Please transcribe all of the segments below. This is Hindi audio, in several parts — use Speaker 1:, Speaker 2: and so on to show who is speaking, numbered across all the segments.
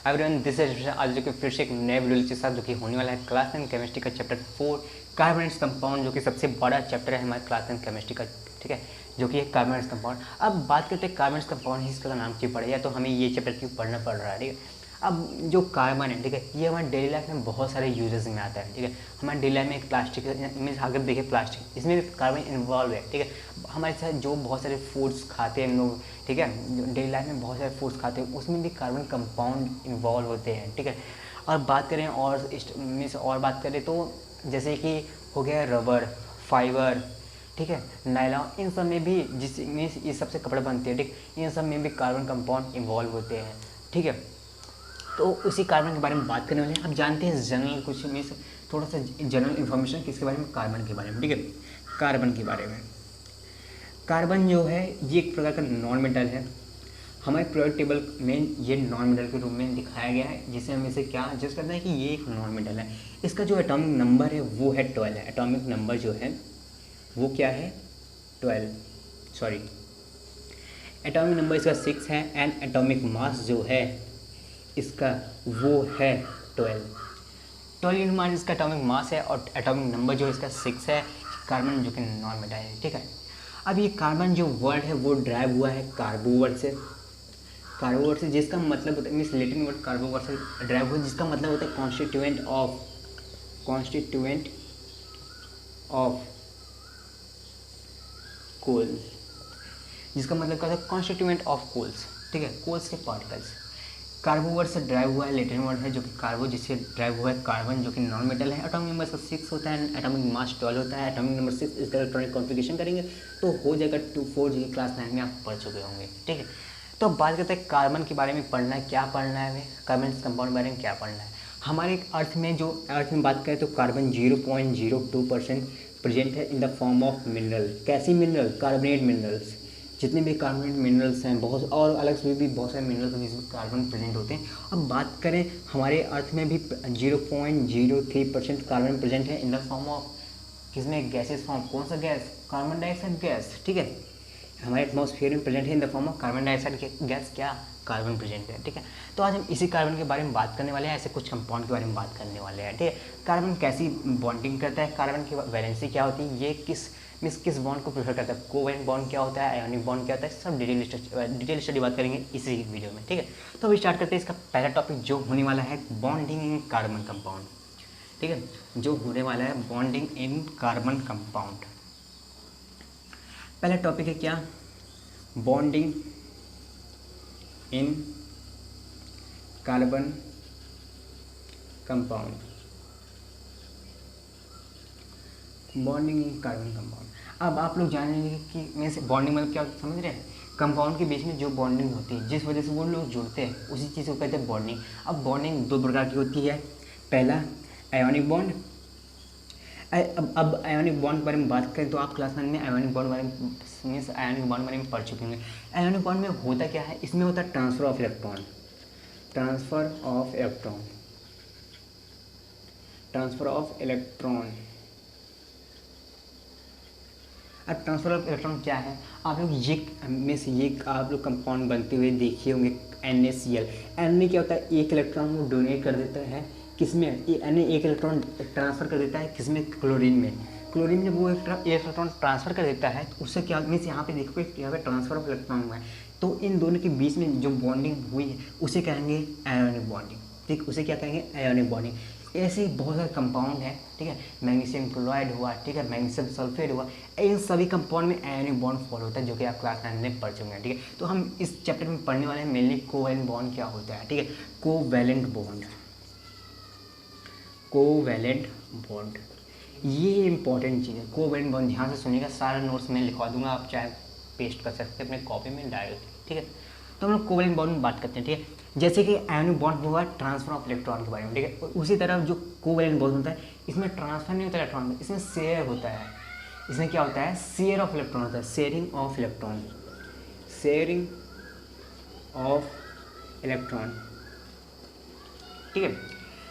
Speaker 1: एवरीवन दिस इज आज जो कि फिर से एक नए वीडियो के साथ जो कि होने वाला है क्लास 10 केमिस्ट्री का चैप्टर 4 कार्बन कंपाउंड, जो कि सबसे बड़ा चैप्टर है हमारे क्लास 10 केमिस्ट्री का। ठीक है, जो कि है कार्बन कंपाउंड। अब बात करते हैं कार्बन कंपाउंड ही इसका नाम क्यों पड़ा, या तो हमें ये चैप्टर क्यों पढ़ना पड़ रहा है। ठीक है, अब जो कार्बन है, ठीक है, ये हमारे डेली लाइफ में बहुत सारे यूजेस में आता है। ठीक है, हमारे डेली लाइफ में एक प्लास्टिक मीन्स अगर देखिए प्लास्टिक, इसमें भी कार्बन इन्वॉल्व है। ठीक है, हमारे साथ जो बहुत सारे फूड्स खाते हैं हम लोग, ठीक है, डेली लाइफ में बहुत सारे फूड्स खाते हैं, उसमें भी कार्बन कंपाउंड इन्वॉल्व होते हैं। ठीक है, और बात करें और मीन्स और बात करें तो जैसे कि हो गया रबर, फाइबर, ठीक है, नायलॉन, इन सब में भी जिस मीन्स ये सबसे कपड़े बनते हैं, ठीक, इन सब में भी कार्बन कंपाउंड इन्वॉल्व होते हैं। ठीक है, तो उसी कार्बन के बारे में बात करने वाले हैं। अब जानते हैं जनरल कुछ मीन्स थोड़ा सा जनरल इन्फॉर्मेशन किसके बारे में, कार्बन के बारे में। ठीक है, कार्बन के बारे में, कार्बन जो है ये एक प्रकार का नॉन मेटल है। हमारे पीरियोडिक टेबल में ये नॉन मेटल के रूप में दिखाया गया है, जिसे हम इसे क्या जज करते हैं कि ये एक नॉन मेटल है। इसका जो एटॉमिक नंबर है वो है 12 है। एटॉमिक नंबर जो है वो क्या है, 12, सॉरी, एटॉमिक नंबर इसका 6 है। एंड एटॉमिक मास जो है इसका वो है 12 इन मास इसका एटॉमिक मास है, और एटॉमिक नंबर जो है इसका 6 है। कार्बन जो कि नॉन मेटल है। ठीक है, अब ये कार्बन जो वर्ड है वो ड्राइव हुआ है कार्बो वर्ड से। कार्बो वर्ड से जिसका मतलब होता है मीन्स लैटिन वर्ड कार्बो वर्ड से ड्राइव हुआ, जिसका मतलब होता है कॉन्स्टिट्यूएंट ऑफ कोल्स, जिसका मतलब क्या होता है कॉन्स्टिट्यूएंट ऑफ कोल्स। ठीक है, कोल्स के पार्टिकल्स। कार्बो वर्ड से ड्राइव हुआ है, लैटिन वर्ड है जो कि कार्बो, जिससे ड्राइव हुआ है कार्बन जो कि नॉन मेटल है। एटॉमिक नंबर इसका 6 होता है, एटॉमिक मास 12 होता है। एटॉमिक नंबर 6 इसका इलेक्ट्रॉनिक कॉन्फ़िगरेशन करेंगे तो हो जाएगा 2,4, जो कि क्लास 9 में आप पढ़ चुके होंगे। ठीक है, तो अब बात करते हैं कार्बन के बारे में पढ़ना है, क्या पढ़ना है हमें, कार्बन कंपाउंड के बारे में क्या पढ़ना है। हमारे अर्थ में जो अर्थ में बात करें तो कार्बन 0.02% प्रेजेंट है in the form of mineral. कैसी मिनरल, कार्बोनेट मिनरल्स। जितने भी कार्बोनेट मिनरल्स हैं बहुत, और अलग से भी बहुत सारे मिनरल्स हैं जिसमें कार्बन प्रेजेंट होते हैं। अब बात करें हमारे अर्थ में भी 0.03% कार्बन प्रेजेंट है इन द फॉर्म ऑफ, किसमें, गैसेस फॉर्म। कौन सा गैस, कार्बन डाइऑक्साइड गैस। ठीक है, हमारे एटमॉस्फेयर में प्रेजेंट है in the form of carbon dioxide gas, क्या, कार्बन प्रेजेंट है। ठीक है, तो आज हम इसी कार्बन के बारे में बात करने वाले हैं, ऐसे कुछ कंपाउंड के बारे में बात करने वाले हैं। ठीक है, कार्बन कैसी बॉन्डिंग करता है, कार्बन की वैलेंसी क्या होती है, ये किस बॉन्ड को प्रेफर करता है, कोवेलेंट बॉन्ड क्या होता है, आयोनिक बॉन्ड क्या होता है, सब डिटेल स्टडी बात करेंगे इसी वीडियो में। ठीक है, तो अब स्टार्ट करते हैं इसका पहला टॉपिक जो होने वाला है बॉन्डिंग इन कार्बन कंपाउंड। ठीक है, जो होने वाला है बॉन्डिंग इन कार्बन कंपाउंड। पहला टॉपिक है क्या, bonding in carbon compound. Bonding in carbon compound. अब आप लोग जानेंगे कि मीन्स बॉन्डिंग मतलब क्या, समझ रहे हैं, कंपाउंड के बीच में जो बॉन्डिंग होती है जिस वजह से वो लोग जुड़ते हैं उसी चीज़ को कहते हैं बॉन्डिंग। अब बॉन्डिंग दो प्रकार की होती है, पहला आयोनिक बॉन्ड। अब आयोनिक बॉन्ड के बारे में बात करें तो आप क्लास 9 में आयोनिक बॉन्ड बारे में मीन्स आयोनिक बॉन्ड बारे में पढ़ चुके होंगे। आयोनिक बॉन्ड में होता क्या है, इसमें होता है ट्रांसफर ऑफ इलेक्ट्रॉन। अब ट्रांसफर ऑफ इलेक्ट्रॉन क्या है, आप लोग ये में से ये आप लोग कंपाउंड बनते हुए देखे होंगे NaCl। Na क्या होता है, एक इलेक्ट्रॉन को डोनेट कर देता है किसमें, Na एक इलेक्ट्रॉन ट्रांसफ़र कर देता है किसमें, क्लोरीन में। क्लोरीन जब वो एक इलेक्ट्रॉन ट्रांसफ़र कर देता है तो उससे क्या मीन्स यहाँ पे देखो यहाँ पे ट्रांसफर ऑफ इलेक्ट्रॉन हुआ है, तो इन दोनों के बीच में जो बॉन्डिंग हुई है उसे कहेंगे आयोनिक बॉन्डिंग। ठीक, उसे क्या कहेंगे, आयोनिक बॉन्डिंग। ऐसे ही बहुत सारे कंपाउंड हैं। ठीक है, मैग्नीशियम क्लोराइड हुआ, ठीक है, मैग्नीशियम सल्फेट हुआ, इन सभी कंपाउंड में आयोनिक बॉन्ड फॉलो होता है जो कि आप क्लास 9 में पढ़ चुके हैं। ठीक है, तो हम इस चैप्टर में पढ़ने वाले हैं मेनली कोवैलेंट बॉन्ड क्या होता है। ठीक है, कोवैलेंट बॉन्ड ये इंपॉर्टेंट चीज़ है। कोवैलेंट बॉन्ड ध्यान से सुनिएगा, सारा नोट्स मैं लिखवा दूंगा, आप चाहे पेस्ट कर सकते हैं अपने कॉपी में डायरेक्ट। ठीक है, तो हम लोग कोवैलेंट बॉन्ड में बात करते हैं। ठीक है, जैसे कि आयोनिक बॉन्ड हुआ ट्रांसफर ऑफ इलेक्ट्रॉन के बारे में। ठीक है, उसी तरह जो कोवैलेंट बॉन्ड होता है इसमें ट्रांसफर नहीं होता इलेक्ट्रॉन, इसमें शेयर होता है। इसमें क्या होता है, शेयर ऑफ इलेक्ट्रॉन होता है, शेयरिंग ऑफ इलेक्ट्रॉन। ठीक है,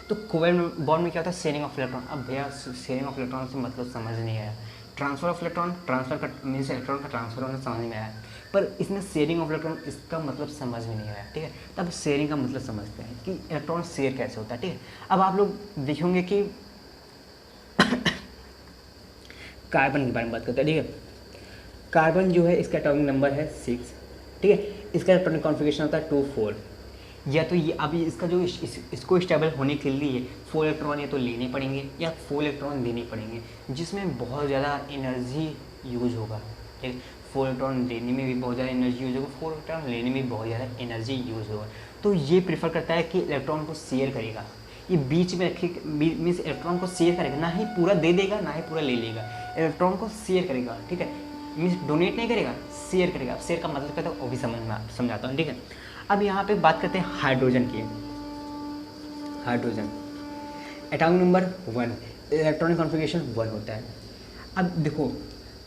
Speaker 1: तो कोवैलेंट बॉन्ड में क्या होता है, शेयरिंग ऑफ इलेक्ट्रॉन। अब भैया शेयरिंग ऑफ इलेक्ट्रॉन से मतलब समझ नहीं आया, ट्रांसफर ऑफ इलेक्ट्रॉन, ट्रांसफर का मीन्स इलेक्ट्रॉन का ट्रांसफर होना समझ में आया। पर इसमें शेयरिंग ऑफ इलेक्ट्रॉन इसका मतलब समझ में नहीं आया, ठीक है। तब शेयरिंग का मतलब समझते हैं कि इलेक्ट्रॉन शेयर कैसे होता है, ठीक है। अब आप लोग देखेंगे कि कार्बन के बारे में बात करते हैं, ठीक है। कार्बन जो है इसका एटॉमिक नंबर है 6, ठीक है। इसका इलेक्ट्रॉनिक कॉन्फ़िगरेशन होता है 2 4। या तो ये अभी इसका जो इसको स्टेबल होने के लिए 4 इलेक्ट्रॉन या तो लेने पड़ेंगे या 4 इलेक्ट्रॉन देने पड़ेंगे, जिसमें बहुत ज़्यादा एनर्जी यूज होगा, ठीक है। 4 इलेक्ट्रॉन देने में भी बहुत ज़्यादा एनर्जी यूज होगा, 4 इलेक्ट्रॉन लेने में भी बहुत ज़्यादा एनर्जी यूज होगा। तो ये प्रेफर करता है कि इलेक्ट्रॉन को शेयर करेगा, ये बीच में रखे मीन्स इलेक्ट्रॉन को शेयर करेगा, ना ही पूरा दे देगा ना ही पूरा ले लेगा, इलेक्ट्रॉन को शेयर करेगा, ठीक है। मीन्स डोनेट नहीं करेगा, शेयर करेगा। अब शेयर का मतलब क्या था वो भी समझाता हूँ, ठीक है। अब यहाँ पे बात करते हैं हाइड्रोजन की। Hydrogen atomic number 1, electronic configuration 1 होता है। अब देखो,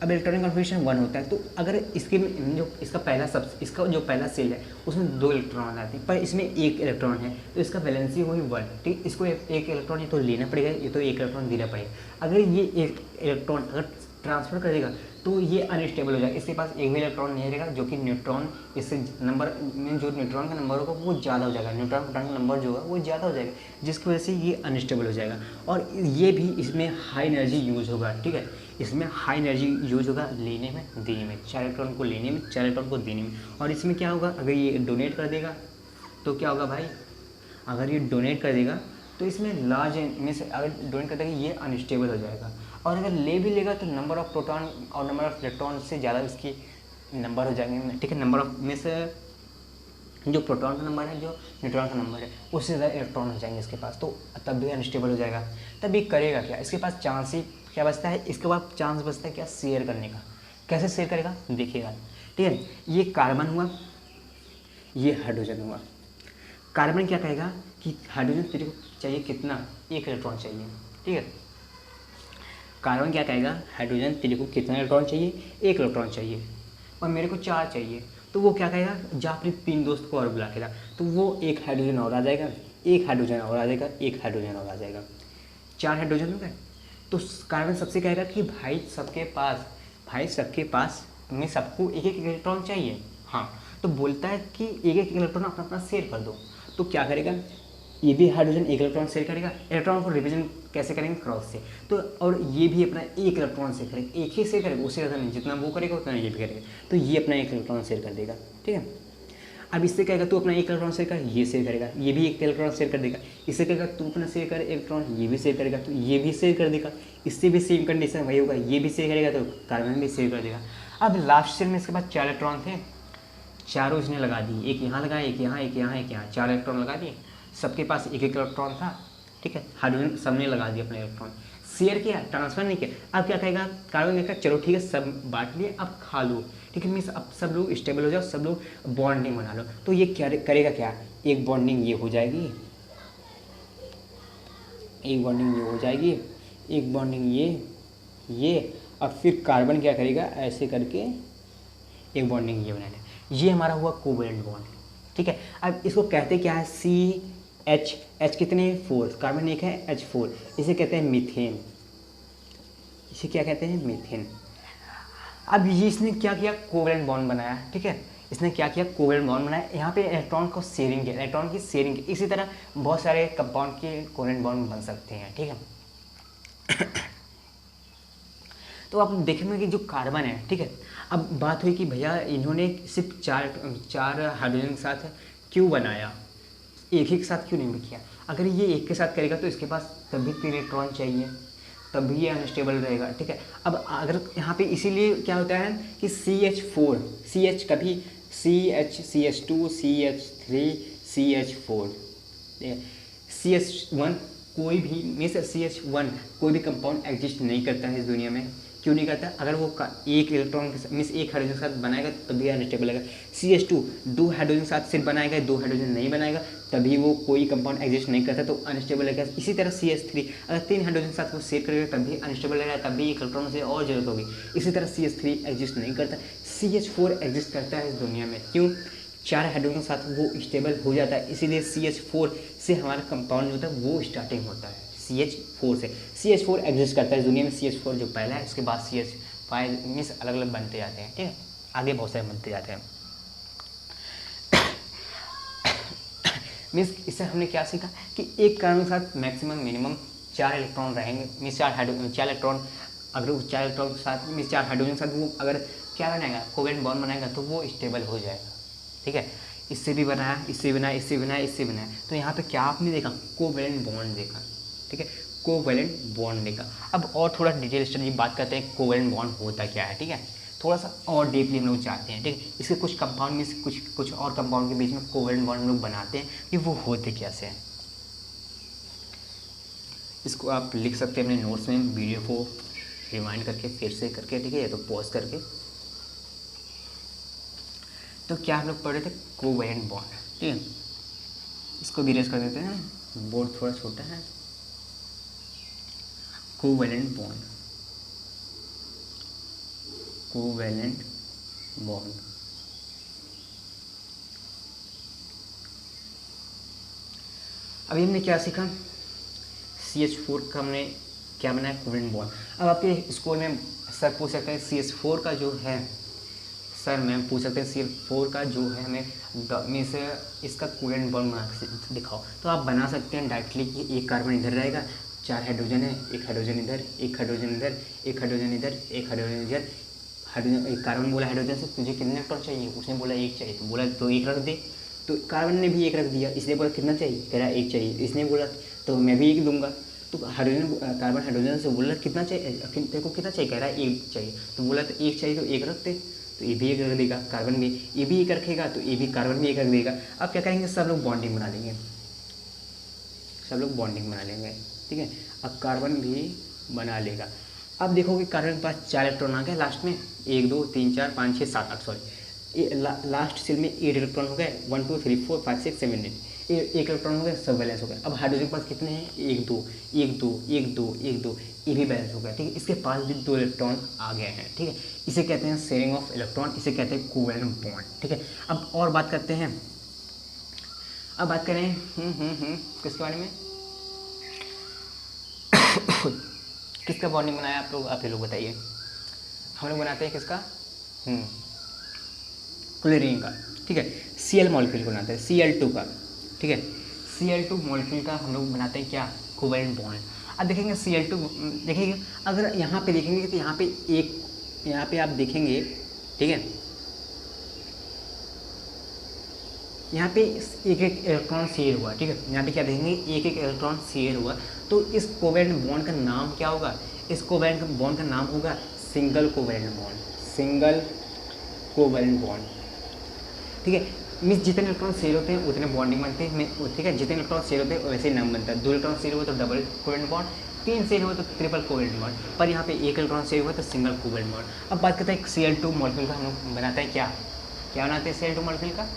Speaker 1: अब इलेक्ट्रॉनिक कॉन्फ़िगरेशन 1 होता है, तो अगर इसके जो इसका जो पहला सेल है उसमें 2 इलेक्ट्रॉन आते हैं, पर इसमें 1 इलेक्ट्रॉन है, तो इसका वैलेंसी हुई 1, ठीक। इसको एक इलेक्ट्रॉन ये तो लेना पड़ेगा, ये तो 1 इलेक्ट्रॉन देना पड़ेगा। अगर ये एक इलेक्ट्रॉन अगर ट्रांसफ़र करेगा तो ये अनस्टेबल हो जाएगा, इसके पास एक भी इलेक्ट्रॉन नहीं रहेगा, जो कि न्यूट्रॉन इससे नंबर में जो न्यूट्रॉन का नंबर होगा वो ज़्यादा हो जाएगा, न्यूट्रॉन प्रोटॉन का नंबर जो होगा वो ज़्यादा हो जाएगा, जिसकी वजह से ये अनस्टेबल हो जाएगा। और ये भी इसमें हाई एनर्जी यूज़ होगा, ठीक है। इसमें हाई एनर्जी यूज होगा लेने में देने में, 4 इलेक्ट्रॉन को लेने में 4 इलेक्ट्रॉन को देने में। और इसमें क्या होगा, अगर ये डोनेट कर देगा तो क्या होगा भाई, अगर ये डोनेट कर देगा तो इसमें लार्ज में से अगर डोनेट कर देगा ये अनस्टेबल हो जाएगा। और अगर ले भी लेगा तो नंबर ऑफ प्रोटॉन और नंबर ऑफ इलेक्ट्रॉन से ज़्यादा इसकी नंबर हो जाएंगे, ठीक है। नंबर ऑफ में से जो प्रोटॉन का नंबर है, जो न्यूट्रॉन का नंबर है, उससे ज़्यादा इलेक्ट्रॉन हो जाएंगे इसके पास, तो तब भी अनस्टेबल हो जाएगा। तब ये करेगा क्या, इसके पास चांस ही क्या बचता है, इसके बाद चांस बचता है क्या, शेयर करने का। कैसे शेयर करेगा देखिएगा, ठीक है। ये कार्बन हुआ, ये हाइड्रोजन हुआ। कार्बन क्या कहेगा कि हाइड्रोजन तेरे को चाहिए कितना, 1 इलेक्ट्रॉन चाहिए, ठीक है। कार्बन क्या कहेगा, हाइड्रोजन तेरे को कितना इलेक्ट्रॉन चाहिए, 1 इलेक्ट्रॉन चाहिए, और मेरे को 4 चाहिए। तो वो क्या कहेगा, जा अपने 3 दोस्त को और बुला के ला, तो वो 1 हाइड्रोजन और आ जाएगा, 1 हाइड्रोजन और आ जाएगा, 1 हाइड्रोजन और आ जाएगा, 4 हाइड्रोजन हो गए। तो कार्बन सबसे कहेगा कि भाई सबके पास में सबको 1 इलेक्ट्रॉन चाहिए, हाँ। तो बोलता है कि 1 इलेक्ट्रॉन अपना अपना शेयर कर दो। तो क्या करेगा, ये भी हाइड्रोजन 1 इलेक्ट्रॉन शेयर करेगा, इलेक्ट्रॉन को रिप्रेजेंट कैसे करेंगे, क्रॉस से। तो और ये भी अपना 1 इलेक्ट्रॉन शेयर करेगा, एक ही शेयर करेगा, उससे ज़्यादा नहीं, जितना वो करेगा उतना ये भी करेगा। तो ये अपना 1 इलेक्ट्रॉन शेयर कर देगा, ठीक है। अब इससे कहेगा तू अपना 1 इलेक्ट्रॉन शेयर कर, ये शेयर करेगा, ये भी 1 इलेक्ट्रॉन शेयर कर देगा। इससे कहेगा तू अपना शेयर कर इलेक्ट्रॉन, ये भी शेयर करेगा, तो ये भी शेयर कर देगा। इससे भी सेम कंडीशन वही होगा, ये भी शेयर करेगा तो कार्बन भी शेयर कर देगा। अब लास्ट शेयर में इसके पास 4 इलेक्ट्रॉन थे, चारों इसने लगा दिए, एक यहाँ लगाया, एक यहाँ, एक यहाँ, एक यहाँ, 4 इलेक्ट्रॉन लगा दिए। सबके पास 1 इलेक्ट्रॉन था, ठीक है। हाइड्रोजन सबने लगा दिया अपने इलेक्ट्रॉन, शेयर किया, ट्रांसफर नहीं किया। अब क्या कहेगा कार्बन, कहेगा चलो ठीक है सब बांट लिए, अब खा लो, ठीक है। मीन्स अब सब लोग स्टेबल हो जाओ, सब लोग बॉन्डिंग बना लो। तो ये क्या करेगा, क्या एक बॉन्डिंग ये हो जाएगी, एक बॉन्डिंग ये हो जाएगी, एक बॉन्डिंग ये और फिर कार्बन क्या करेगा, ऐसे करके एक बॉन्डिंग ये बनाएगा। ये हमारा हुआ कोवैलेंट बॉन्ड, ठीक है। अब इसको कहते क्या है, CH कितने 4, कार्बन 1 है, H4, इसे कहते हैं मीथेन, इसे क्या कहते हैं, मीथेन। अब ये इसने क्या किया, कोवैलेंट बॉन्ड बनाया, ठीक है। इसने क्या किया, कोवैलेंट बॉन्ड बनाया, यहाँ पे इलेक्ट्रॉन को शेयरिंग किया, इलेक्ट्रॉन की शेयरिंग की। इसी तरह बहुत सारे कंपाउंड के कोवैलेंट बॉन्ड बन सकते हैं, ठीक है। तो आप देखेंगे कि जो कार्बन है, ठीक है। अब बात हुई कि भैया इन्होंने सिर्फ चार हाइड्रोजन के साथ क्यों बनाया, एक ही के साथ क्यों नहीं किया। अगर ये एक के साथ करेगा तो इसके पास तभी 3 इलेक्ट्रॉन चाहिए, तभी ये अनस्टेबल रहेगा, ठीक है। अब अगर यहाँ पे इसीलिए क्या होता है कि CH4 CH कभी CH CH2 CH3 CH4 CH1 कोई भी मीन्स CH1 कोई भी कंपाउंड एग्जिस्ट नहीं करता है इस दुनिया में। क्यों नहीं करता, अगर वो 1 इलेक्ट्रॉन के साथ मीन्स 1 हाइड्रोजन के साथ बनाएगा तभी अनस्टेबल रहेगा। CH2 2 हाइड्रोजन के साथ सिर्फ बनाएगा, 2 हाइड्रोजन नहीं बनाएगा, तभी वो कोई कंपाउंड एग्जिस्ट नहीं करता, तो अनस्टेबल रहेगा। इसी तरह CH3 अगर 3 हाइड्रोजन के साथ वो शेयर करेगा तभी अनस्टेबल रहेगा, तभी एक इलेक्ट्रॉन से और जरूरत होगी। इसी तरह CH3 एग्जिस्ट नहीं करता, CH4 एग्जिस्ट करता है इस दुनिया में। क्यों, 4 हाइड्रोजन के साथ वो स्टेबल हो जाता है, इसीलिए CH4 से हमारा कंपाउंड जो होता है वो स्टार्टिंग होता है CH4 से। CH4 एग्जिस्ट करता है इस दुनिया में, CH4 जो पहला है, उसके बाद CH5 मीन्स अलग अलग बनते जाते हैं, ठीक है। आगे बहुत सारे बनते जाते हैं। मीन्स इससे हमने क्या सीखा कि एक कार्बन के साथ मैक्सिमम मिनिमम 4 इलेक्ट्रॉन रहेंगे, मीन्स 4 इलेक्ट्रॉन, अगर उस 4 इलेक्ट्रॉन के साथ मीन्स 4 हाइड्रोजन के साथ वो अगर क्या बनाएगा, कोवेलेंट बॉन्ड बनाएगा तो वो स्टेबल हो जाएगा। ठीक है, इससे भी बनाया, इससे बनाया, इससे बनाया, इससे बनाया, तो यहाँ पे क्या आपने देखा, कोवेलेंट बॉन्ड देखा। ठीक है, कोवेलेंट बॉन्ड देखा। अब और थोड़ा डिटेल स्टडी बात करते हैं कोवेलेंट बॉन्ड होता क्या है। ठीक है, थोड़ा सा और डीपली हम लोग जाते हैं। ठीक है, इसके कुछ कंपाउंड में से कुछ और कंपाउंड के बीच में कोवेलेंट बॉन्ड हम लोग बनाते हैं कि वो होते कैसे हैं। इसको आप लिख सकते हैं अपने नोट्स में, वीडियो को रिवाइंड करके फिर से करके, ठीक है, या तो पॉज करके। तो क्या हम लोग पढ़ रहे थे, कोवेलेंट बॉन्ड। ठीक है, इसको भी रेस कर देते हैं, बोर्ड थोड़ा छोटा है। Covalent bond, covalent bond. अभी हमने क्या सीखा, CH4 का हमने क्या बनाया, कोवेलेंट बॉन्ड। अब आपके स्कूल में सर पूछ सकते हैं CH4 का जो है, सर मैम पूछ सकते हैं CH4 का जो है हमें मीन्स इसका कोवेलेंट बॉन्ड बना के दिखाओ। तो आप बना सकते हैं डायरेक्टली कि एक कार्बन इधर रहेगा, 4 हाइड्रोजन है, एक हाइड्रोजन इधर, एक हाइड्रोजन इधर, एक हाइड्रोजन इधर, एक हाइड्रोजन इधर। हाइड्रोजन, एक कार्बन बोला हाइड्रोजन से तुझे कितने इलेक्ट्रॉन चाहिए, उसने बोला 1 चाहिए, तो बोला तो 1 रख दे, तो कार्बन ने भी 1 रख दिया, इसने बोला कितना चाहिए, कह रहा 1 चाहिए, इसने बोला तो मैं भी 1 दूंगा। तो हाइड्रोजन, कार्बन हाइड्रोजन से बोला कितना चाहिए, तेरे को कितना चाहिए, कह रहा है 1 चाहिए, तो बोला तो 1 चाहिए तो 1 रखते, तो ये भी 1 रख देगा, कार्बन भी, ये भी 1 रखेगा तो ये भी, कार्बन भी 1 रख देगा। अब क्या करेंगे, सब लोग बॉन्डिंग बना लेंगे, सब लोग बॉन्डिंग बना लेंगे। ठीक है, अब कार्बन भी बना लेगा। अब देखोगे कार्बन के पास 4 इलेक्ट्रॉन आ गए लास्ट में, 1 2 3 4 5 6 7 8, सॉरी लास्ट सेल में 8 इलेक्ट्रॉन हो गए, 1 2 3 4 5 6 7 8, 1 इलेक्ट्रॉन हो गए, सब बैलेंस हो गए। अब हाइड्रोजन के पास कितने हैं, 1 2 1 2 1 2 1 2, ये भी बैलेंस हो गया। ठीक है, इसके पास भी 2 इलेक्ट्रॉन आ गए हैं। ठीक है, इसे कहते हैं शेयरिंग ऑफ इलेक्ट्रॉन, इसे कहते हैं कोवेलेंट बॉन्ड। ठीक है, अब और बात करते हैं, अब बात करें किसके बारे में, किसका बॉन्डिंग बनाया आप लोग, आप ये लोग बताइए। हम लोग बनाते हैं किसका, क्लोरीन का। ठीक है, Cl मॉलिक्यूल को बनाते हैं, Cl2 का। ठीक है, Cl2 मॉलिक्यूल का हम लोग बनाते हैं क्या, कोवेलेंट बॉन्ड। अब देखेंगे Cl2, देखेंगे अगर यहाँ पे देखेंगे तो यहाँ पे यहाँ पे आप देखेंगे, ठीक है, यहाँ पे एक एक इलेक्ट्रॉन शेयर हुआ। ठीक है, यहाँ पे क्या देखेंगे, एक एक इलेक्ट्रॉन शेयर हुआ, तो इस कोवेलेंट बॉन्ड का नाम क्या होगा, इस कोवेलेंट बॉन्ड का नाम होगा single covalent bond, single covalent bond. ठीक है, मीन्स जितने इलेक्ट्रॉन शेयर होते हैं उतने बॉन्डिंग बनते हैं। ठीक है, जितने इलेक्ट्रॉन शेयर होते हैं वैसे ही नाम बनता है। 2 इलेक्ट्रॉन शेयर हुआ तो डबल कोवेलेंट बॉन्ड, 3 शेयर हुआ तो ट्रिपल कोवेलेंट बॉन्ड, पर यहाँ पे 1 इलेक्ट्रॉन शेयर हुआ तो सिंगल कोवेलेंट बॉन्ड। अब बात करते हैं Cl2 मॉलिक्यूल का, हम लोग बनाते हैं क्या बनाते हैं Cl2 मॉलिक्यूल का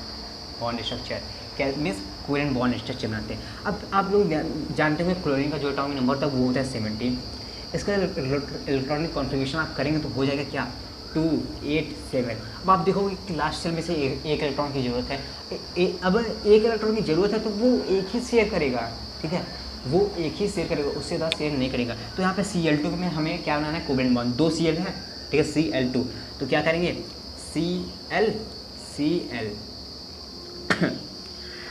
Speaker 1: बॉन्ड स्ट्रक्चर, क्या मीन्स कोवेलेंट बॉन्ड स्ट्रक्चर बनाते हैं। अब आप लोग जानते हैं क्लोरीन का जो एटॉमिक नंबर था वो होता है 17। इसका इलेक्ट्रॉनिक कॉन्फ़िगरेशन आप करेंगे तो हो जाएगा क्या, 2 8 7। अब आप देखोगे कि लास्ट सेल में से एक इलेक्ट्रॉन की ज़रूरत है, अब 1 इलेक्ट्रॉन की ज़रूरत है तो वो एक ही शेयर करेगा। ठीक है, वो एक ही शेयर करेगा, उससे ज़्यादा शेयर नहीं करेगा। तो यहाँ पे Cl2 में हमें क्या बनाना है, कोवेलेंट बॉन्ड, 2 Cl है। ठीक है, Cl2, तो क्या करेंगे, Cl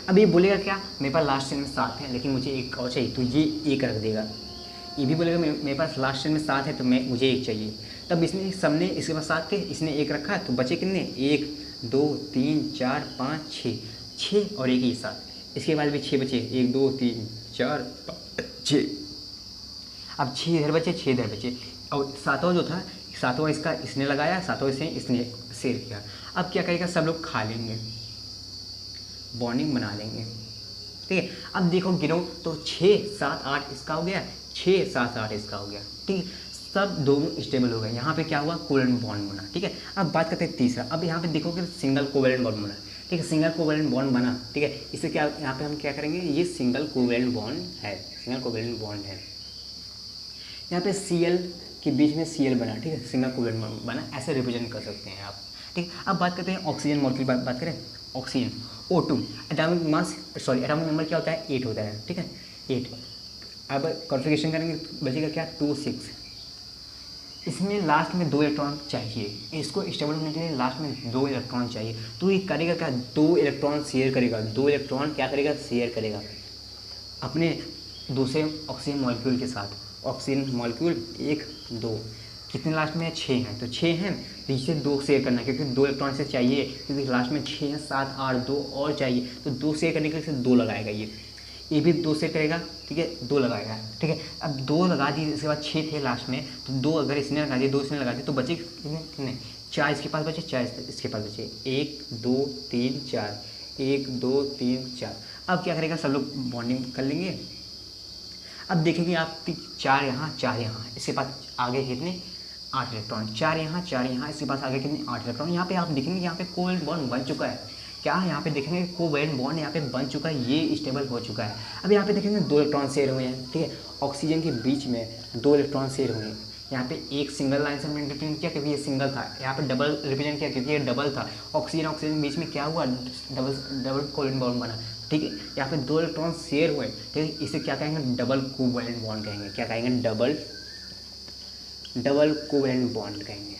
Speaker 1: अब ये बोलेगा क्या, मेरे पास लास्ट सेल में 7 है लेकिन मुझे 1 और चाहिए, तो ये 1 रख देगा। ये भी बोलेगा मेरे पास लास्ट सेल में 7 है तो मुझे 1 चाहिए। तब इसने सबने इसके पास 7 थे, इसने 1 रखा, तो बचे कितने, 1 2 3 4 5 6 और 1 ही 7। इसके बाद भी 6 बचे, 1 2 3 4 5 6। अब 6 इधर बचे, 6 इधर बचे, और 7वां जो था, 7वां इसका इसने लगाया, 7वां इसने शेयर किया। अब क्या करेगा, सब लोग खा लेंगे, बॉन्डिंग बना लेंगे। ठीक है, अब देखो गिनो तो 6 7 8 इसका हो गया, 6 7 8 इसका हो गया। ठीक है, सब दोनों स्टेबल हो गए। यहाँ पे क्या हुआ, कोवेलेंट बॉन्ड बना। ठीक है, अब बात करते हैं तीसरा। अब यहाँ पे देखोगे सिंगल कोवेलेंट बॉन्ड बना। ठीक है, सिंगल कोवेलेंट बॉन्ड बना। ठीक है, इससे क्या, यहाँ पे हम क्या करेंगे, ये सिंगल कोवेलेंट बॉन्ड है, सिंगल कोवेलेंट बॉन्ड है। यहाँ पे Cl के बीच में Cl बना। ठीक है, सिंगल कोवेलेंट बॉन्ड बना, ऐसे रिप्रेजेंट कर सकते हैं आप। ठीक, अब बात करते हैं ऑक्सीजन मॉलिक्यूल, बात करें oxygen, O2, atomic mass, sorry atomic number क्या होता है, 8 होता है। ठीक है, 8। अब कॉन्फ़िगरेशन करेंगे तो बचेगा क्या, 2 6। इसमें लास्ट में 2 इलेक्ट्रॉन चाहिए, इसको स्टेबल होने के लिए लास्ट में 2 इलेक्ट्रॉन चाहिए। तो ये करेगा क्या, 2 इलेक्ट्रॉन शेयर करेगा, 2 इलेक्ट्रॉन क्या करेगा, शेयर करेगा अपने दूसरे ऑक्सीजन मॉलिक्यूल के साथ। ऑक्सीजन मॉलिक्यूल 1 2 कितने लास्ट में है, 6 हैं, तो 6 हैं तो इसे 2 शेयर करना है क्योंकि 2 इलेक्ट्रॉन से चाहिए, क्योंकि लास्ट में 6 हैं, 7 8 2 और चाहिए, तो 2 शेयर करने के लिए 2 लगाएगा। ये भी 2 शेयर करेगा, ठीक है, 2 लगाएगा, ठीक है। अब 2 लगा दिए, इसके बाद 6 थे लास्ट में, तो 2 अगर इसने लगा दिए, 2 इसने लगा दिए, तो बचे कितने, 4 इसके पास बचे, 4 इसके पास बचे, 1 2 3 4, 1 2 3 4। अब क्या करेगा, सब लोग बॉन्डिंग कर लेंगे। अब देखेंगे आप 4 यहाँ 4 यहाँ, इसके पास आगे कितने, 8 इलेक्ट्रॉन, 4 यहाँ 4 यहाँ, इसके पास आगे कितने, 8 इलेक्ट्रॉन। यहाँ पे आप देखेंगे यहाँ पे कोवेलेंट बॉन्ड बन चुका है, क्या यहाँ पे देखेंगे कोवेलेंट बॉन्ड यहाँ पे बन चुका है, ये स्टेबल हो चुका है। अब यहाँ पे देखेंगे 2 इलेक्ट्रॉन शेयर हुए हैं, ठीक है, ऑक्सीजन के बीच में 2 इलेक्ट्रॉन शेयर हुए हैं। यहाँ पे एक सिंगल लाइन से हमने रिप्रेजेंट किया क्योंकि ये सिंगल था, यहाँ पे डबल रिप्रेजेंट किया क्योंकि ये डबल था। ऑक्सीजन ऑक्सीजन बीच में क्या हुआ, डबल कोवेलेंट बॉन्ड बना, ठीक है। यहाँ पे 2 इलेक्ट्रॉन शेयर हुए, ठीक है, इसे क्या कहेंगे, डबल कोवेलेंट बॉन्ड कहेंगे। क्या कहेंगे, डबल कोवेलेंट बॉन्ड कहेंगे।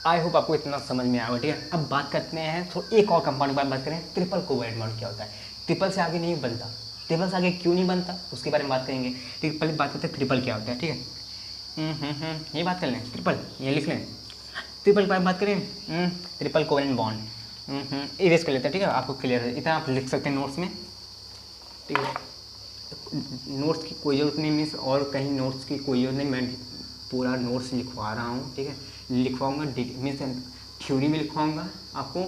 Speaker 1: आई होप आपको इतना समझ में आएगा, ठीक है। अब बात करते हैं तो एक और कंपाउंड की बात करें, ट्रिपल कोवेलेंट बॉन्ड क्या होता है। ट्रिपल से आगे नहीं बनता, ट्रिपल से आगे क्यों नहीं बनता उसके बारे में बात करेंगे, ठीक है। पहले बात करते हैं ट्रिपल क्या होता है, ठीक है। ये बात कर लें, ट्रिपल ये लिख लें, ट्रिपल के बारे में बात करें, ट्रिपल कोवेलेंट बॉन्ड इरेज कर लेते हैं, ठीक है, आपको क्लियर है, इतना आप लिख सकते हैं नोट्स में, ठीक है। नोट्स की कोई ज़रूरत नहीं मिस, और कहीं नोट्स की कोई ज़रूरत नहीं, मैं पूरा नोट्स लिखवा रहा हूँ, ठीक है, लिखवाऊँगा मीन्स थ्योरी भी लिखवाऊँगा आपको,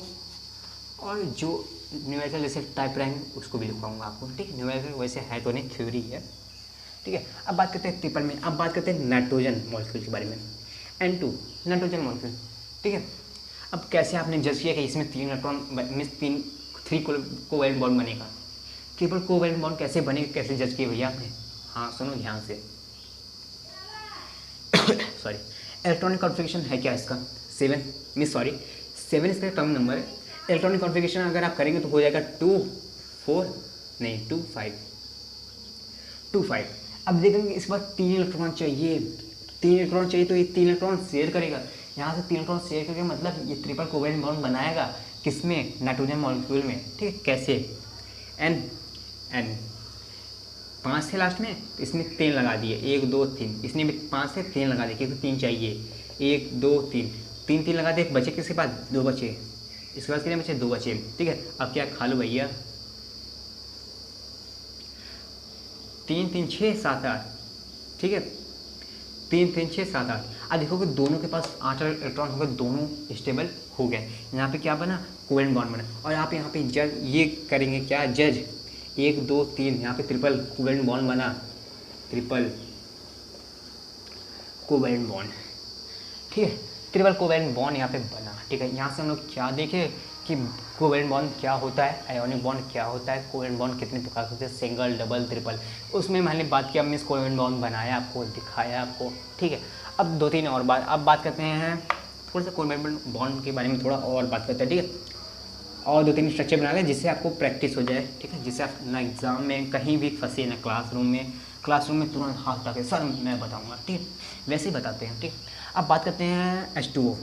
Speaker 1: और जो न्यूमेरिकल जैसे टाइप रहेंगे उसको भी लिखवाऊँगा आपको, ठीक है। न्यूमेरिकल वैसे है तो नहीं, थ्योरी है, ठीक है। अब बात करते हैं ट्रिपल में, अब बात करते हैं नाइट्रोजन मॉलिक्यूल के बारे में, N2 नाइट्रोजन मॉलिक्यूल, ठीक है। अब कैसे आपने जज किया कि इसमें 3 इलेक्ट्रॉन मीन्स 3 कोवेलेंट बॉन्ड बनेगा, ट्रिपल कोवेलेंट बॉन्ड कैसे बनेगा, कैसे जज किए भैया आपने, हाँ सुनो ध्यान से सॉरी, इलेक्ट्रॉनिक कॉन्फ़िगरेशन है क्या इसका, 7 इसका टर्म नंबर है। इलेक्ट्रॉनिक कॉन्फ़िगरेशन अगर आप करेंगे तो हो जाएगा 2 4 नहीं 2 5। अब देखेंगे इस बार 3 इलेक्ट्रॉन चाहिए, 3 इलेक्ट्रॉन चाहिए, तो ये 3 इलेक्ट्रॉन शेयर करेगा, यहाँ से 3 इलेक्ट्रॉन शेयर करके मतलब ये ट्रिपल कोवेलेंट बॉन्ड बनाएगा, किसमें, नाइट्रोजन मॉलिक्यूल में, ठीक है। कैसे, N 5 थे लास्ट में, तो इसने 3 लगा दिए, 1 2 3, इसने भी 5 से 3 लगा दिए क्योंकि 3 चाहिए, 1 2 3 लगा दिए, बचे किसके पास, 2 बचे, इसके बाद कितने बचे, 2 बचे, ठीक है। अब क्या खा लो भैया, 3 3 6 7 8, ठीक है, 3 3 6 7 8। अब देखो कि दोनों के पास 8 इलेक्ट्रॉन हो गए, दोनों स्टेबल हो गए, यहाँ पे क्या बना, कोवेलेंट बॉन्ड बना। और आप यहाँ पे जज ये करेंगे क्या, जज 1 2 3, यहाँ पे ट्रिपल कोवेलेंट बॉन्ड बना, ट्रिपल कोवेलेंट बॉन्ड, ठीक है, ट्रिपल कोवेलेंट बॉन्ड यहाँ पे बना, ठीक है। यहाँ से हम लोग क्या देखे कि कोवेलेंट बॉन्ड क्या होता है, आयोनिक बॉन्ड क्या होता है, कोवेलेंट बॉन्ड कितने प्रकार के होते हैं, सिंगल डबल ट्रिपल, उसमें मैंने बात किया, मिस कोवेलेंट बॉन्ड बनाया आपको, दिखाया आपको, ठीक है। अब 2-3 और बात, अब बात करते हैं थोड़ा सा कोवेलेंट बॉन्ड के बारे में, थोड़ा और बात करते हैं, ठीक है। और 2-3 स्ट्रक्चर बना लें जिससे आपको प्रैक्टिस हो जाए, ठीक है, जिससे आप ना एग्ज़ाम में कहीं भी फंसे ना क्लासरूम में तुरंत हाथ लगे, सर मैं बताऊंगा, ठीक है, वैसे ही बताते हैं, ठीक। अब बात करते हैं H2O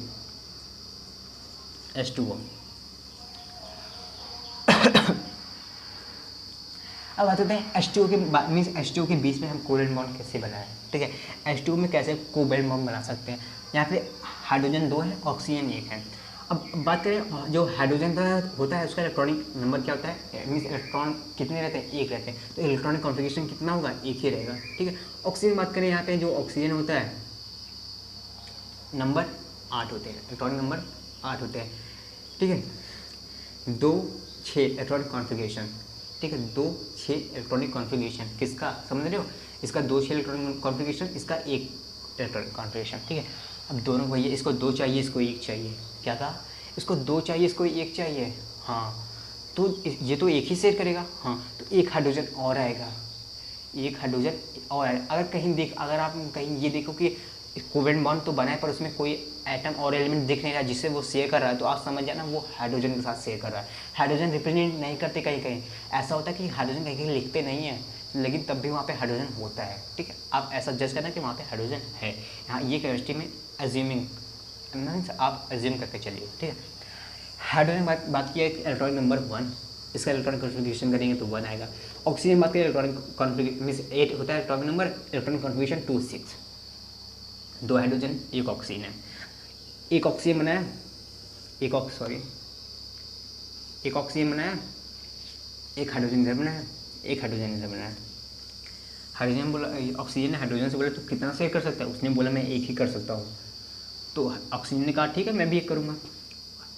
Speaker 1: अब बात करते हैं H2O के मीन्स H2O के बीच में हम कोवेलेंट बॉन्ड कैसे बनाएं, ठीक है। H2O में कैसे कोवेलेंट बॉन्ड बना सकते हैं, यहाँ पे हाइड्रोजन 2 है, ऑक्सीजन 1 है। अब बात करें जो हाइड्रोजन का होता है उसका इलेक्ट्रॉनिक नंबर क्या होता है, मीन्स इलेक्ट्रॉन कितने रहते हैं, 1 रहते हैं, तो इलेक्ट्रॉनिक कॉन्फ़िगरेशन कितना होगा, 1 ही रहेगा, ठीक है। ऑक्सीजन बात करें, यहाँ पे जो ऑक्सीजन होता है नंबर 8 होते हैं, इलेक्ट्रॉनिक नंबर 8 होते हैं, ठीक है। 2 6 इलेक्ट्रॉनिक कॉन्फ़िगरेशन, ठीक है, 2 6 इलेक्ट्रॉनिक कॉन्फ़िगरेशन किसका, समझ रहे हो, इसका 2 6 इलेक्ट्रॉनिक कॉन्फ़िगरेशन, इसका 1 इलेक्ट्रॉनिक कॉन्फ़िगरेशन, ठीक है। अब दोनों भैया, इसको 2 चाहिए, इसको 1 चाहिए, क्या था, इसको 2 चाहिए, इसको 1 चाहिए, हाँ, तो ये तो 1 ही शेयर करेगा, हाँ, तो 1 हाइड्रोजन और आएगा, 1 हाइड्रोजन और आएगा। अगर आप कहीं ये देखो कि कोवेलेंट बॉन्ड तो बना है पर उसमें कोई एटम और एलिमेंट दिख नहीं रहा जिससे वो शेयर कर रहा है, तो आप समझ जाना वो हाइड्रोजन के साथ शेयर कर रहा है। हाइड्रोजन रिप्रेजेंट नहीं करते, कहीं कहीं ऐसा होता है कि हाइड्रोजन कहीं कहीं लिखते नहीं है, लेकिन तब भी वहाँ पे हाइड्रोजन होता है, ठीक है। आप ऐसा जज करना कि वहाँ पे हाइड्रोजन है। यहाँ ये केमिस्ट्री में एज्यूमिंग मीन्स आप एज्यूम करके चलिए, ठीक है। हाइड्रोजन बात किया इलेक्ट्रॉनिक नंबर 1, इसका इलेक्ट्रॉनिक कॉन्फ़िगरेशन करेंगे तो 1 आएगा। ऑक्सीजन बात करें इलेक्ट्रॉनिक कॉन्फ़िगरेशन मीन्स 8 होता है electronic number, electronic configuration 2 6, 2 hydrogen 1 oxygen है। एक ऑक्सीजन बनाया, एक ऑक्सीजन बनाया, एक हाइड्रोजन इधर बनाया, एक हाइड्रोजन इधर बनाया। हाइड्रोजन बोला, ऑक्सीजन ने हाइड्रोजन से बोला तो कितना शेयर कर सकता है, उसने बोला मैं एक ही कर सकता हूँ। तो ऑक्सीजन ने कहा ठीक है मैं भी एक करूँगा।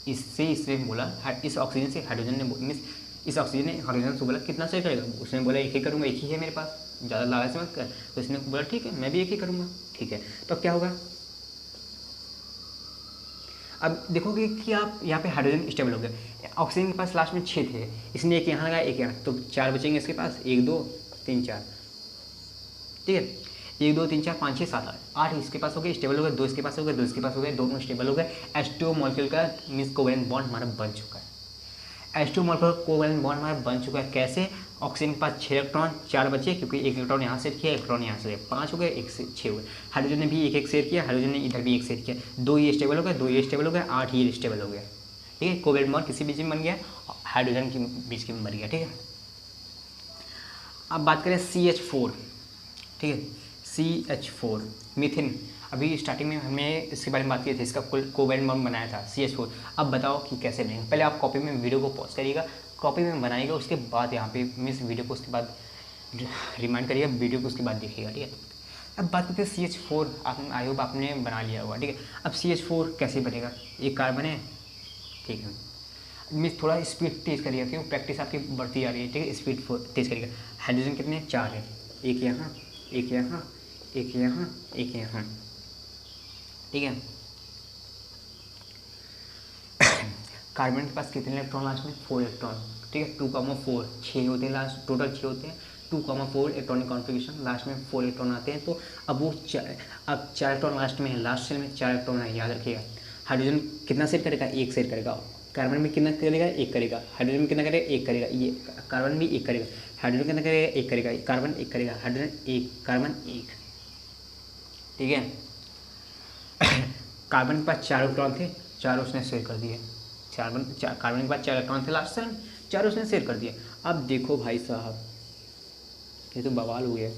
Speaker 1: इससे बोला इस ऑक्सीजन से हाइड्रोजन ने मीन्स इस ऑक्सीजन ने हाइड्रोजन से बोला कितना शेयर करेगा, उसने बोला एक ही करूँगा, एक ही है मेरे पास, ज़्यादा लालच मत कर। तो इसने बोला ठीक है मैं भी एक ही करूँगा, ठीक है। तो अब क्या होगा, अब देखोगे कि आप यहाँ पे हाइड्रोजन स्टेबल हो गया। ऑक्सीजन के पास लास्ट में 6 थे, इसने एक यहाँ लगाया एक यहाँ, तो 4 बचेंगे इसके पास, 1 2 3 4, ठीक है। 1 2 3 4 5 6 7 8 इसके पास हो गए स्टेबल हो गए, 2 इसके पास हो गए, 2 इसके पास हो गए, दोनों स्टेबल हो गए। H2 मॉलिक्यूल का मीन्स कोवेलेंट बॉन्ड हमारा बन चुका है। H2 मॉलिक्यूल का कोवेलेंट बॉन्ड हमारा बन चुका है। कैसे, ऑक्सीजन के पास 6 इलेक्ट्रॉन, 4 बचे क्योंकि एक इलेक्ट्रॉन यहाँ से किया, इलेक्ट्रॉन यहाँ से 5 हो गए, 1 से 6 हो गए। हाइड्रोजन ने भी एक शेयर किया, हाइड्रोजन ने इधर भी एक शेयर किया, 2 ये स्टेबल हो गए, 2 ये स्टेबल हो गए, 8 ये स्टेबल हो गया, ठीक है। कोवेलेंट बॉन्ड किसी बीच में बन गया, हाइड्रोजन के बीच में बन गया, ठीक है। अब बात करें CH4, ठीक है। CH4 मीथेन, अभी स्टार्टिंग में हमने इसके बारे में बात की थी, इसका कोवेलेंट बॉन्ड बनाया था CH4। अब बताओ कि कैसे बनेगा। पहले आप कॉपी में वीडियो को पॉज करिएगा, कॉपी में बनाइएगा, उसके बाद यहाँ पे मीन्स वीडियो को उसके बाद रिमाइंड करिएगा, वीडियो को उसके बाद देखिएगा, ठीक है। अब बात करते हैं CH4, आप आई होप आपने बना लिया होगा, ठीक है। अब CH4 कैसे बनेगा, एक कार्बन है, ठीक है। मीन्स थोड़ा स्पीड तेज़ करिएगा क्योंकि प्रैक्टिस आपकी बढ़ती जा रही है, ठीक है। स्पीड तेज़ करिएगा। हाइड्रोजन कितने, 4 है, एक यहाँ, एक यहाँ, एक यहाँ, एक यहाँ, ठीक है। कार्बन के पास कितने इलेक्ट्रॉन लास्ट में, 4 इलेक्ट्रॉन, ठीक है। 2,4 6 होते हैं लास्ट, टोटल 6 होते हैं। 2,4 इलेक्ट्रॉनिक कॉन्फ़िगरेशन, लास्ट में 4 इलेक्ट्रॉन आते हैं। तो अब वो 4 इलेक्ट्रॉन लास्ट में है, लास्ट सेल में 4 इलेक्ट्रॉन है, याद रखिएगा। हाइड्रोजन कितना सेट करेगा, 1 सेट करेगा। कार्बन में कितना करेगा, 1 करेगा। हाइड्रोजन में कितना करेगा, 1 करेगा। ये कार्बन भी 1 करेगा। हाइड्रोजन कितना करेगा, 1 करेगा। कार्बन 1 करेगा, हाइड्रोजन 1, कार्बन 1, ठीक है। कार्बन के पास 4 इलेक्ट्रॉन थे, 4 उसने शेयर कर दिए। कार्बन के पास 4 इलेक्ट्रॉन थे लास्ट सेल, 4 उसने शेयर कर दिए। अब देखो भाई साहब, ये तो बवाल हो गया,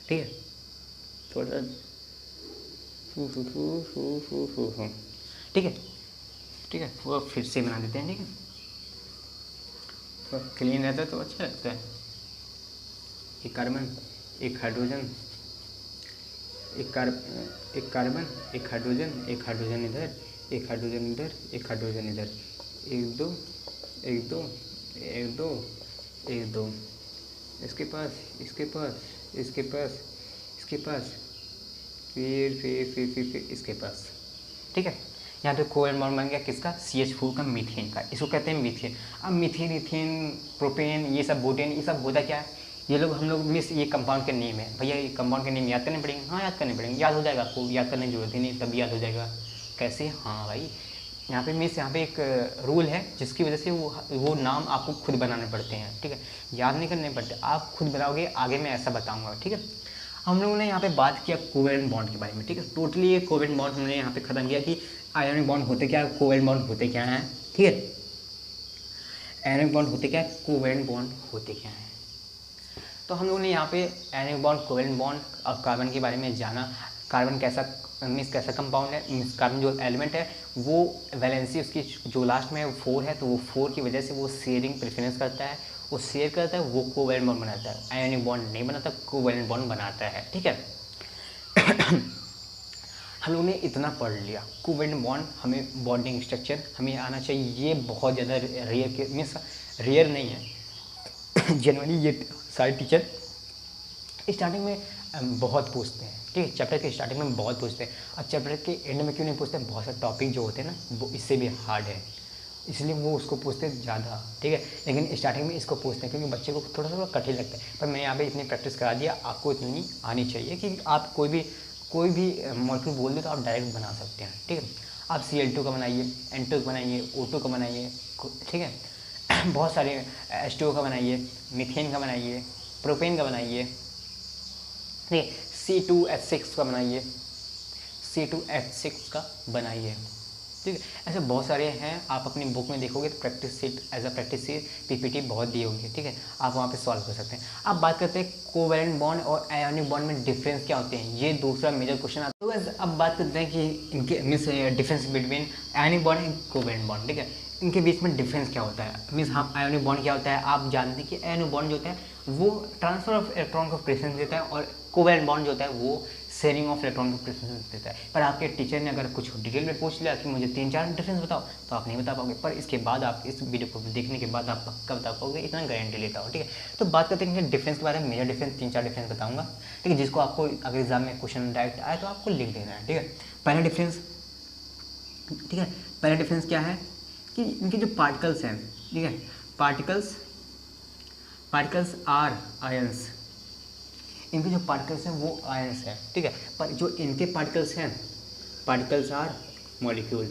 Speaker 1: ठीक है। थोड़ा ठीक है, ठीक है, वो फिर से बना देते हैं, ठीक है। थोड़ा क्लीन रहता है तो अच्छा लगता है। एक कार्बन, एक हाइड्रोजन, एक कार्बन, एक हाइड्रोजन इधर, एक हाइड्रोजन इधर, एक हाइड्रोजन इधर, 1 2 1 2 1 2 1 2, इसके पास, इसके पास, इसके पास, इसके पास, फिर इसके पास, ठीक है। यहाँ पे कोवेलेंट बॉन्ड बन गया किसका, CH4 का, मीथेन का। इसको कहते हैं मीथेन। अब मीथेन, इथेन, प्रोपेन, ये सब बुटेन, ये सब होता क्या है, ये लोग हम लोग मिस ये कंपाउंड के नेम है भैया, ये कंपाउंड के नेम याद करने पड़ेंगे। हाँ याद करने पड़ेंगे, याद हो जाएगा आपको, याद करने की जरूरत ही नहीं, तभी याद हो जाएगा। कैसे, हाँ भाई, यहाँ पे मिस यहाँ पे एक रूल है जिसकी वजह से वो नाम आपको खुद बनाने पड़ते हैं, ठीक है। याद नहीं करने पड़ते, आप खुद बनाओगे, आगे मैं ऐसा बताऊँगा, ठीक है। हम लोगों ने यहाँ पे बात किया कोवेलेंट बॉन्ड के बारे में, ठीक है। टोटली ये कोवेलेंट बॉन्ड हमने यहाँ पे खत्म किया कि आयोनिक बॉन्ड होते क्या है, कोवेलेंट बॉन्ड होते क्या हैं, ठीक है। आयोनिक बॉन्ड होते क्या है, कोवेलेंट बॉन्ड होते क्या हैं। तो हम लोगों ने यहाँ पे आयोनिक बॉन्ड, कोवेलेंट बॉन्ड और कार्बन के बारे में जाना। कार्बन कैसा मीन्स कैसा कंपाउंड है, मीन्स कार्बन जो एलिमेंट है वो वैलेंसी उसकी जो लास्ट में 4 है, तो वो 4 की वजह से वो शेयरिंग प्रेफरेंस करता है, वो शेयर करता है, वो कोवेलेंट बॉन्ड बनाता है। आयोनिक बॉन्ड नहीं बनाता, कोवेलेंट बॉन्ड बनाता है, ठीक है। हम लोगों ने इतना पढ़ लिया, कोवेलेंट बॉन्ड, हमें बॉन्डिंग स्ट्रक्चर हमें आना चाहिए। ये बहुत ज़्यादा रेयर के मीन्स रेयर नहीं है, जनरली ये सारे टीचर स्टार्टिंग में बहुत पूछते हैं, ठीक है। चैप्टर के स्टार्टिंग में बहुत पूछते हैं, और चैप्टर के एंड में क्यों नहीं पूछते, बहुत सारे टॉपिक जो होते हैं ना वो इससे भी हार्ड है, इसलिए वो उसको पूछते हैं ज़्यादा, ठीक है। लेकिन स्टार्टिंग में इसको पूछते हैं क्योंकि बच्चे को थोड़ा सा कठिन लगता है। पर मैं यहाँ पे इतनी प्रैक्टिस करा दिया, आपको इतनी आनी चाहिए कि आप कोई भी मॉलिक्यूल बोल दे तो आप डायरेक्ट बना सकते हैं, ठीक है। आप Cl2 का बनाइए, N2 का बनाइए, O2 का बनाइए, ठीक है। बहुत सारे H2O का बनाइए, मीथेन का बनाइए, प्रोपेन का बनाइए, ठीक है। C2H6 का बनाइए, C2H6 का बनाइए, ठीक है। ऐसे बहुत सारे हैं, आप अपनी बुक में देखोगे तो practice sheet as a practice sheet PPT बहुत दी होगी, ठीक है। आप वहाँ पे सॉल्व कर सकते हैं। अब बात करते हैं कोवैलेंट बॉन्ड और आयोनिक बॉन्ड में डिफरेंस क्या होते हैं, ये दूसरा मेजर क्वेश्चन आता है। तो अब बात करते हैं कि इनके means difference between ionic bond and covalent bond, ठीक है। इनके बीच में डिफरेंस क्या होता है, मीन्स हम आयोनिक बॉन्ड क्या होता है, आप जानते हैं कि आयोनिक बॉन्ड जो होता है वो ट्रांसफर ऑफ इलेक्ट्रॉन का प्रेजेंस देता है, और कोवैलेंट बॉन्ड जो होता है वो शेयरिंग ऑफ इलेक्ट्रॉन का प्रेजेंस देता है। पर आपके टीचर ने अगर कुछ डिटेल में पूछ लिया कि मुझे 3-4 डिफरेंस बताओ, तो आप नहीं बता पाओगे, पर इसके बाद आप इस वीडियो को देखने के बाद आप पक्का बता पाओगे, इतना गारंटी लेता हो, ठीक है। तो बात करते हैं डिफरेंस के बारे में। मेजर डिफरेंस 3-4 डिफरेंस बताऊंगा, ठीक है, जिसको आपको अगर एग्जाम में क्वेश्चन डायरेक्ट आए तो आपको लिख देना है, ठीक है। पहला डिफरेंस, ठीक है, पहला डिफरेंस क्या है कि इनके जो पार्टिकल्स हैं, ठीक है, पार्टिकल्स आर आयंस, इनके जो पार्टिकल्स हैं वो आयंस हैं, ठीक है। पर जो इनके पार्टिकल्स हैं, particles are molecule,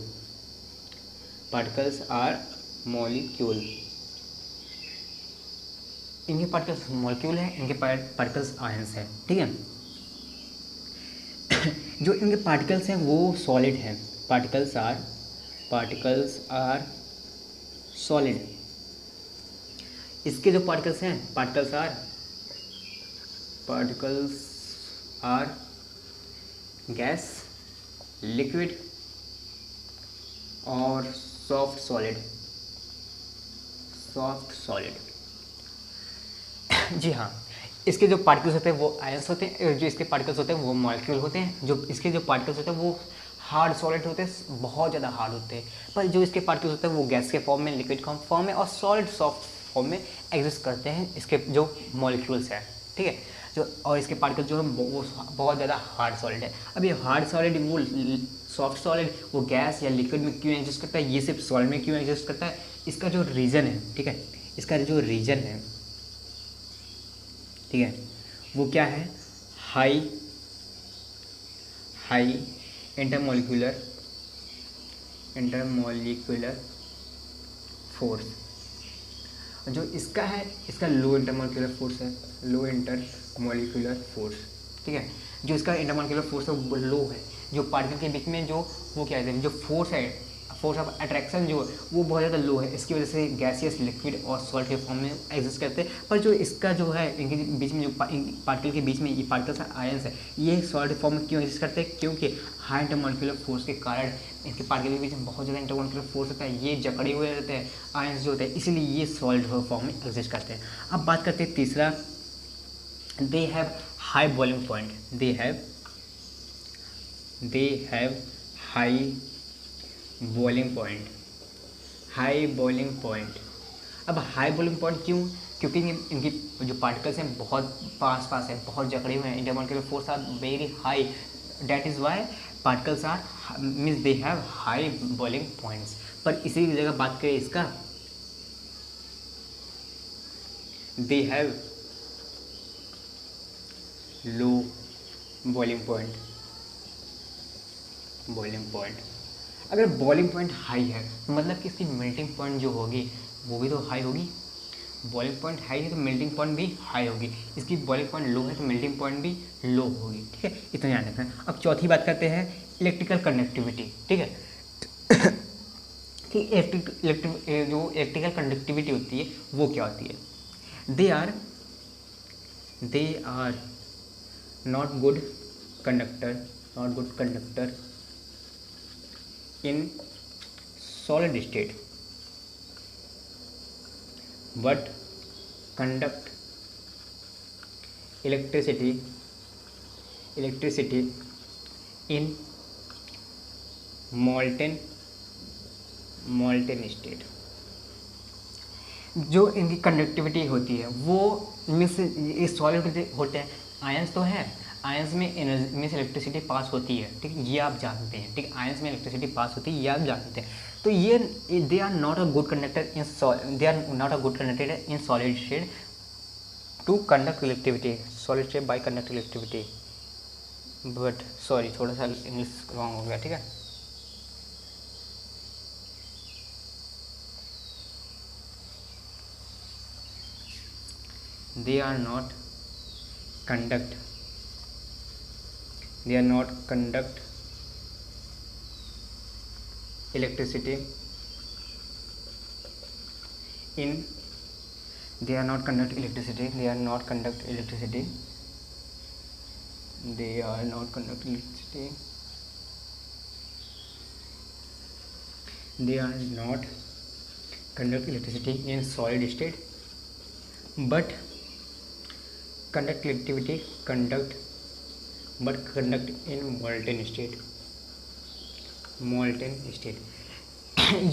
Speaker 1: particles are molecule, इनके पार्टिकल्स मॉलिक्यूल हैं, इनके पार्टिकल्स आयंस हैं, ठीक है। जो इनके पार्टिकल्स हैं वो सॉलिड हैं, पार्टिकल्स आर सॉलिड। इसके जो पार्टिकल्स हैं, पार्टिकल्स आर गैस, लिक्विड और सॉफ्ट सॉलिड। जी हाँ, इसके जो पार्टिकल्स होते हैं वो आयंस होते हैं, और जो इसके पार्टिकल्स होते हैं वो मॉलिक्यूल होते हैं। जो इसके जो पार्टिकल्स होते हैं वो हार्ड सॉलिड होते हैं, बहुत ज़्यादा हार्ड होते हैं। पर जो इसके पार्टिकल्स होते हैं वो गैस के फॉर्म में, लिक्विड फॉर्म में और सॉलिड सॉफ्ट फॉर्म में एग्जिस्ट करते हैं, इसके जो मॉलिक्यूल्स हैं, ठीक है। जो और इसके पार्टिकल्स जो है वो बहुत ज़्यादा हार्ड सॉलिड है। अब ये हार्ड सॉलिड, वो सॉफ्ट सॉलिड, वो गैस या लिक्विड में क्यों एग्जिस्ट करता है, ये सिर्फ सॉलिड में क्यों एग्जिस्ट करता है, इसका जो रीज़न है, ठीक है, इसका जो रीज़न है, ठीक है, वो क्या है, हाई इंटरमोलिकुलर फोर्स। जो इसका है, इसका लो इंटरमोलिकुलर फोर्स है, ठीक है। जो इसका इंटरमोलिकुलर फोर्स है वो लो है। जो पार्टिकल के बीच में जो वो क्या है, जो फोर्स है, फोर्स ऑफ अट्रैक्शन जो है वो बहुत ज़्यादा लो है। इसकी वजह से गैसियस, लिक्विड और सॉल्ट के फॉर्म में एग्जिस्ट करते हैं। पर जो इसका जो है, इनके बीच में जो पार्टिकल के बीच में ये पार्टिकल्स आयंस है, ये सॉल्ट के फॉर्म में क्यों एग्जिस्ट करते हैं, क्योंकि हाई इंटरमोलिकुलर फोर्स के कारण इनके पार्टिकल के बीच में बहुत ज़्यादा इंटरमोलिकुलर फोर्स होता है, ये जकड़े हुए रहते हैं आयंस जो होते हैं, इसीलिए ये सॉल्ट फॉर्म में एग्जिस्ट करते हैं। अब बात करते हैं तीसरा, दे have high boiling point, they have high boiling point. अब हाई बॉइलिंग पॉइंट क्यों, क्योंकि इनकी जो पार्टिकल्स हैं बहुत पास है, बहुत जकड़े हुए हैं, intermolecular force are very high, that is why particles are means they have high boiling points. पर इसी जगह बात करें इसका, they have low boiling point. अगर बॉइलिंग पॉइंट हाई है तो मतलब कि इसकी मेल्टिंग पॉइंट जो होगी वो भी तो हाई होगी। बॉइलिंग पॉइंट हाई है तो मेल्टिंग पॉइंट भी हाई होगी। इसकी बॉइलिंग पॉइंट लो है तो मेल्टिंग पॉइंट भी लो होगी, ठीक है, इतना ध्यान रखना है। अब चौथी बात करते हैं इलेक्ट्रिकल कंडक्टिविटी, ठीक है। कि जो इलेक्ट्रिकल कंडक्टिविटी होती है वो क्या होती है, they are not good conductor in solid state but conduct electricity in molten state। जो इनकी कंडक्टिविटी होती है वो मीन्स ये सॉलिड होते हैं, आयंस तो है, आयंस में एनर्जी मीन्स इलेक्ट्रिसिटी पास होती है, ठीक है, ये आप जानते हैं, ठीक है, आयंस में इलेक्ट्रिसिटी पास होती है, ये आप जानते हैं। तो ये they are not a good conductor in solid state to conduct electricity, solid state by conduct electricity, but sorry थोड़ा सा इंग्लिश रॉन्ग हो गया, ठीक है। they are not conduct electricity in they are not conduct electricity they are not conduct electricity they are not conduct electricity they are not conduct electricity in solid state but conduct electricity conduct in molten state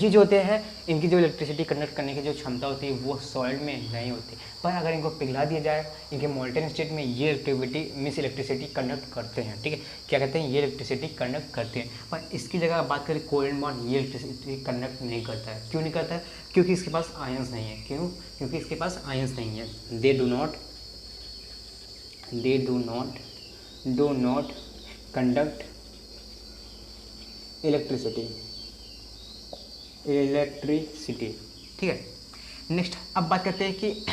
Speaker 1: ये जो होते हैं इनकी जो इलेक्ट्रिसिटी कंडक्ट करने की जो क्षमता होती है वो सॉलिड में नहीं होती, पर अगर इनको पिघला दिया जाए इनके मोल्टेन स्टेट में ये इलेक्ट्रिसिटी कंडक्ट करते हैं। ठीक है, क्या कहते हैं, ये इलेक्ट्रिसिटी कंडक्ट करते हैं। पर इसकी जगह बात करें कोवेलेंट बॉन्ड, ये इलेक्ट्रिसिटी कंडक्ट नहीं करता है। क्यों नहीं करता है? क्योंकि इसके पास आयंस नहीं है। क्यों? क्योंकि इसके पास आयंस नहीं है। They do not conduct electricity. ठीक है, नेक्स्ट अब बात करते हैं कि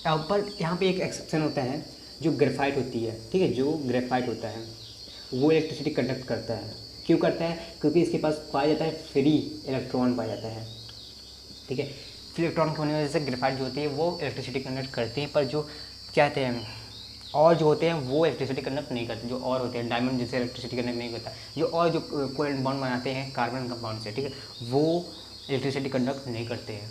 Speaker 1: पर यहाँ पे एक एक्सेप्शन होता है जो ग्रेफाइट होती है। ठीक है, जो ग्रेफाइट होता है वो इलेक्ट्रिसिटी कंडक्ट करता है। क्यों करता है? क्योंकि इसके पास पाया जाता है फ्री इलेक्ट्रॉन पाया जाता है। ठीक है, फ्री इलेक्ट्रॉन के होने की वजह से ग्रेफाइट जो होती है वो इलेक्ट्रिसिटी कंडक्ट करती है, पर जो क्या कहते हैं और जो होते हैं वो इलेक्ट्रिसिटी कंडक्ट नहीं करते। जो और होते हैं डायमंड जैसे इलेक्ट्रिसिटी कंडक्ट नहीं करता। जो और जो कोवेलेंट बॉन्ड बनाते हैं कार्बन कंपाउंड से, ठीक है, वो इलेक्ट्रिसिटी कंडक्ट नहीं करते हैं।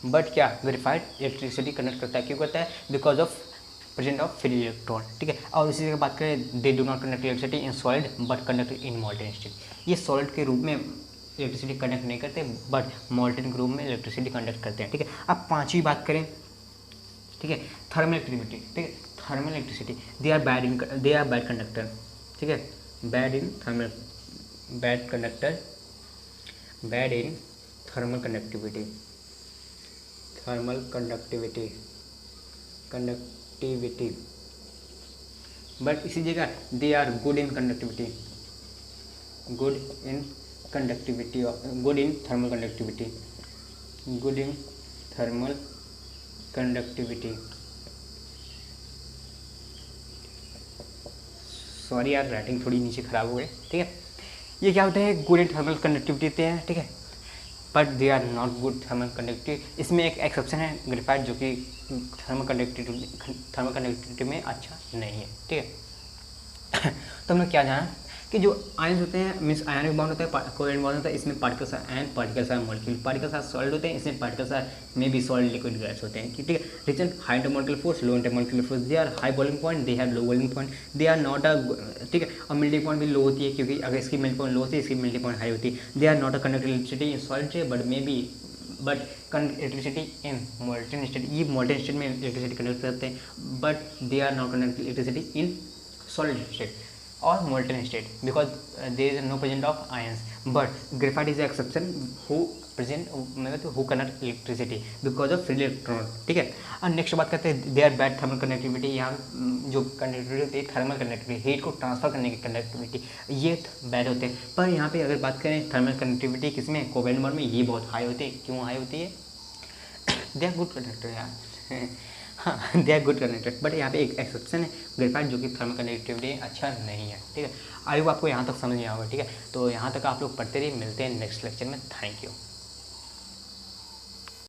Speaker 1: बट क्या ग्रेफाइट इलेक्ट्रिसिटी कंडक्ट करता है। क्यों करता है? Because of present of free electron. ठीक है, और इसी जगह बात करें they do not conduct electricity in solid but conduct in molten state. ये सॉलिड के रूप में इलेक्ट्रिसिटी कंडक्ट नहीं करते बट मोल्टेन के रूप में इलेक्ट्रिसिटी कंडक्ट करते हैं। ठीक है, अब पाँचवीं बात करें, ठीक है, थर्मल इलेक्ट्रिसिटी। ठीक है, thermal electricity they are bad conductor. ठीक है, bad in thermal conductivity but इसी जगह they are good in thermal conductivity. Sorry यार, राइटिंग थोड़ी नीचे खराब हो गई। ठीक है, ये क्या होते हैं? गुड इन थर्मल कंडक्टिविटी देते हैं। ठीक है, but they are not good thermal conductivity. इसमें एक एक्सेप्शन है ग्रेफाइट, जो कि थर्मल कंडक्टिविटी में अच्छा नहीं है। ठीक है तो हमने क्या जाना कि जो आयंस होते हैं मीन्स आयनिक बॉन्ड होता है, कोवेलेंट बॉन्ड होता है, इसमें particles are ion, particles are molecule. Particles are solid होते हैं, इसमें पार्टिकल्स आर में भी सॉलिड लिक्विड गैस होते हैं। ठीक है, रिचन high intermolecular force, low intermolecular force, they are high boiling point, they have low boiling point, they are not a, ठीक है, और मेल्टिंग पॉइंट भी लो होती है, क्योंकि अगर इसकी मेल्टिंग पॉइंट लो होती है इसकी मेल्टिंग पॉइंट हाई होती है। They are not a conducting electricity in solid but conduct electricity in molten state. ये मोल्टेन स्टेट में इलेक्ट्रिसिटी कंडक्ट करते हैं, but they are not conduct electricity in solid state और molten state because there is no presence of ions. But graphite is the exception who conduct electricity because of free electron. ठीक है, और नेक्स्ट बात करते हैं they are bad thermal conductivity. यहाँ जो कंडक्टिविटी होती है थर्मल कंडक्टिविटी, हीट को ट्रांसफर करने की कंडक्टिविटी, ये बैड होते हैं। पर यहाँ पे अगर बात करें थर्मल कंडक्टिविटी किसमें, कोवेलेंट बॉन्ड में, ये बहुत हाई होती है। क्यों हाई होती है? दे आर गुड कंडक्टर यार हाँ, they are good conductor. But यहाँ पे एक एक्सेप्शन है ग्रेफाइट, जो कि थर्मल कंडक्टिविटी अच्छा नहीं है। ठीक है, आई होप आपको यहाँ तक समझ नहीं आएगा। ठीक है, तो यहाँ तक आप लोग पढ़ते रहिए, मिलते हैं नेक्स्ट लेक्चर में। Thank you.